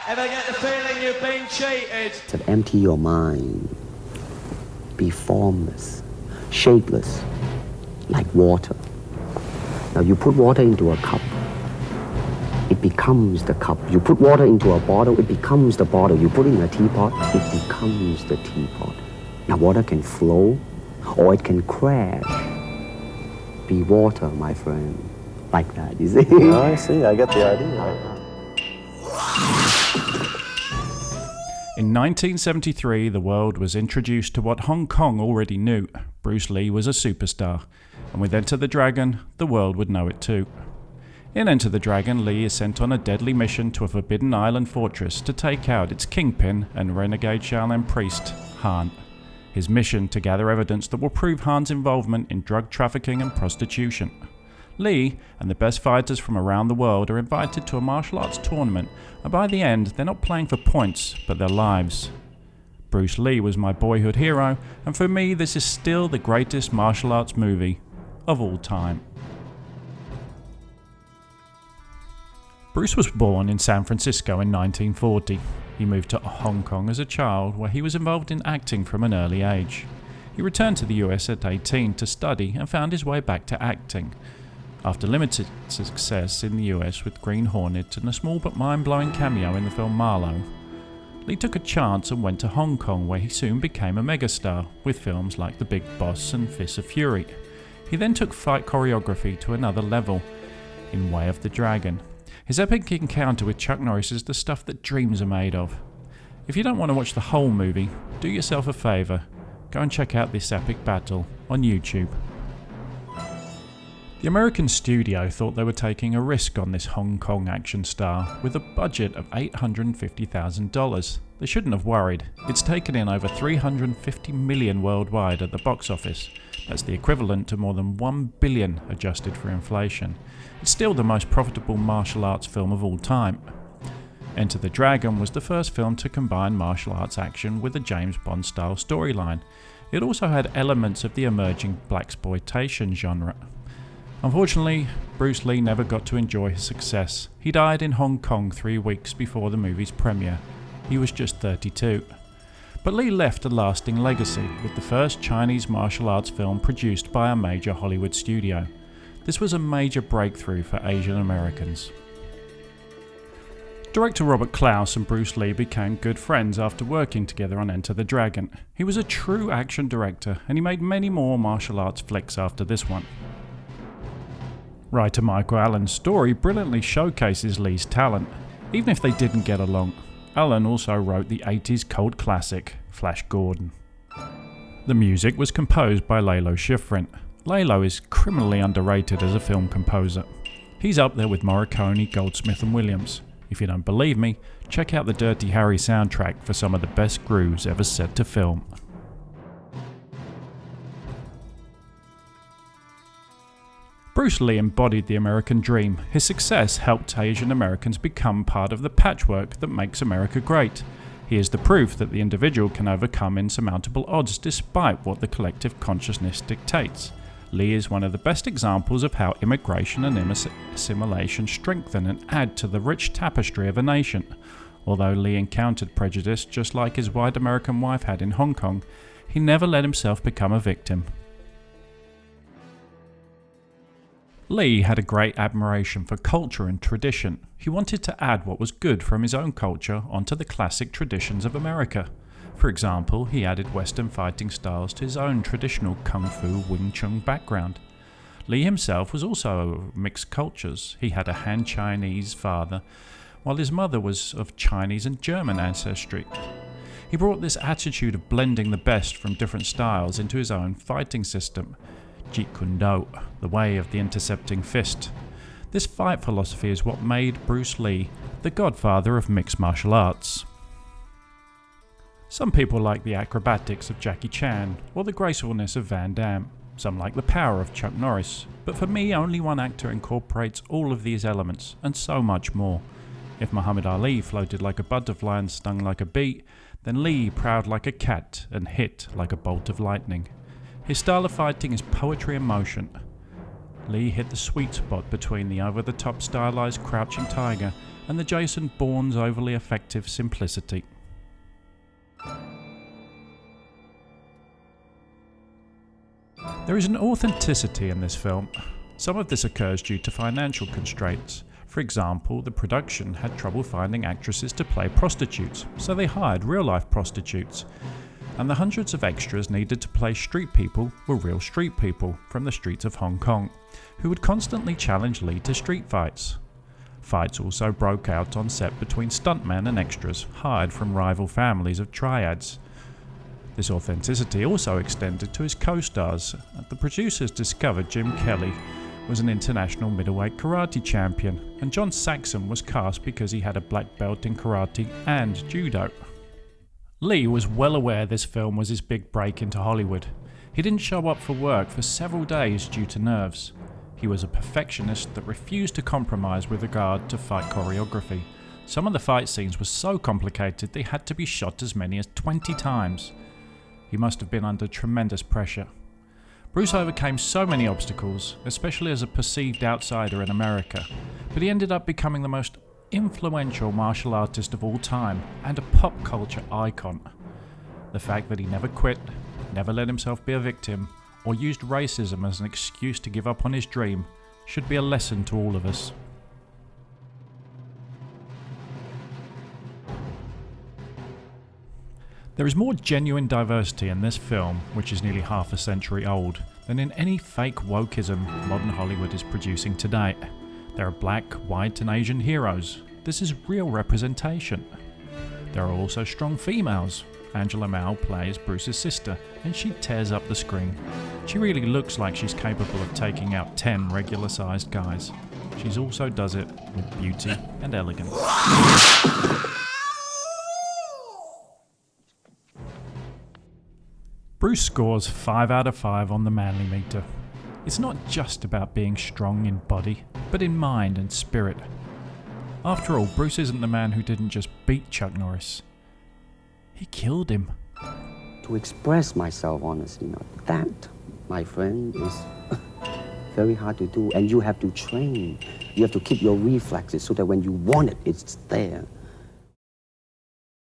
Ever get the feeling you've been cheated? To empty your mind, be formless, shapeless, like water. Now you put water into a cup, it becomes the cup. You put water into a bottle, it becomes the bottle. You put it in a teapot, it becomes the teapot. Now water can flow or it can crash. Be water, my friend. Like that, you see? Oh, I see. I get the idea. In 1973, the world was introduced to what Hong Kong already knew. Bruce Lee was a superstar. And with Enter the Dragon, the world would know it too. In Enter the Dragon, Lee is sent on a deadly mission to a Forbidden Island fortress to take out its kingpin and renegade Shaolin priest, Han. His mission to gather evidence that will prove Han's involvement in drug trafficking and prostitution. Lee and the best fighters from around the world are invited to a martial arts tournament, and by the end they're not playing for points, but their lives. Bruce Lee was my boyhood hero, and for me this is still the greatest martial arts movie of all time. Bruce was born in San Francisco in 1940. He moved to Hong Kong as a child, where he was involved in acting from an early age. He returned to the US at 18 to study and found his way back to acting. After limited success in the US with Green Hornet and a small but mind-blowing cameo in the film Marlowe, Lee took a chance and went to Hong Kong, where he soon became a megastar with films like The Big Boss and Fists of Fury. He then took fight choreography to another level in Way of the Dragon. His epic encounter with Chuck Norris is the stuff that dreams are made of. If you don't want to watch the whole movie, do yourself a favour, go and check out this epic battle on YouTube. The American studio thought they were taking a risk on this Hong Kong action star with a budget of $850,000. They shouldn't have worried. It's taken in over $350 million worldwide at the box office. That's the equivalent to more than $1 billion adjusted for inflation. It's still the most profitable martial arts film of all time. Enter the Dragon was the first film to combine martial arts action with a James Bond style storyline. It also had elements of the emerging blaxploitation genre. Unfortunately, Bruce Lee never got to enjoy his success. He died in Hong Kong 3 weeks before the movie's premiere. He was just 32. But Lee left a lasting legacy with the first Chinese martial arts film produced by a major Hollywood studio. This was a major breakthrough for Asian Americans. Director Robert Clouse and Bruce Lee became good friends after working together on Enter the Dragon. He was a true action director, and he made many more martial arts flicks after this one. Writer Michael Allen's story brilliantly showcases Lee's talent, even if they didn't get along. Allen also wrote the 80s cult classic, Flash Gordon. The music was composed by Lalo Schifrin. Lalo is criminally underrated as a film composer. He's up there with Morricone, Goldsmith and Williams. If you don't believe me, check out the Dirty Harry soundtrack for some of the best grooves ever set to film. Bruce Lee embodied the American dream. His success helped Asian Americans become part of the patchwork that makes America great. He is the proof that the individual can overcome insurmountable odds despite what the collective consciousness dictates. Lee is one of the best examples of how immigration and assimilation strengthen and add to the rich tapestry of a nation. Although Lee encountered prejudice just like his white American wife had in Hong Kong, he never let himself become a victim. Lee had a great admiration for culture and tradition. He wanted to add what was good from his own culture onto the classic traditions of America. For example, he added Western fighting styles to his own traditional Kung Fu Wing Chun background. Lee himself was also mixed cultures. He had a Han Chinese father, while his mother was of Chinese and German ancestry. He brought this attitude of blending the best from different styles into his own fighting system, Jeet Kune Do, the way of the intercepting fist. This fight philosophy is what made Bruce Lee the godfather of mixed martial arts. Some people like the acrobatics of Jackie Chan or the gracefulness of Van Damme. Some like the power of Chuck Norris. But for me, only one actor incorporates all of these elements and so much more. If Muhammad Ali floated like a butterfly and stung like a bee, then Lee prowled like a cat and hit like a bolt of lightning. His style of fighting is poetry in motion. Lee hit the sweet spot between the over-the-top stylized crouching tiger and the Jason Bourne's overly effective simplicity. There is an authenticity in this film. Some of this occurs due to financial constraints. For example, the production had trouble finding actresses to play prostitutes, so they hired real-life prostitutes. And the hundreds of extras needed to play street people were real street people from the streets of Hong Kong, who would constantly challenge Lee to street fights. Fights also broke out on set between stuntmen and extras hired from rival families of triads. This authenticity also extended to his co-stars. The producers discovered Jim Kelly was an international middleweight karate champion, and John Saxon was cast because he had a black belt in karate and judo. Lee was well aware this film was his big break into Hollywood. He didn't show up for work for several days due to nerves. He was a perfectionist that refused to compromise with regard to fight choreography. Some of the fight scenes were so complicated they had to be shot as many as 20 times. He must have been under tremendous pressure. Bruce overcame so many obstacles, especially as a perceived outsider in America, but he ended up becoming the most influential martial artist of all time and a pop culture icon. The fact that he never quit, never let himself be a victim, or used racism as an excuse to give up on his dream should be a lesson to all of us. There is more genuine diversity in this film, which is nearly half a century old, than in any fake wokeism modern Hollywood is producing today. There are black, white and Asian heroes. This is real representation. There are also strong females. Angela Mao plays Bruce's sister, and she tears up the screen. She really looks like she's capable of taking out 10 regular-sized guys. She also does it with beauty and elegance. Bruce scores 5 out of 5 on the manly meter. It's not just about being strong in body, but in mind and spirit. After all, Bruce isn't the man who didn't just beat Chuck Norris. He killed him. To express myself honestly, that, my friend, is very hard to do. And you have to train. You have to keep your reflexes so that when you want it, it's there.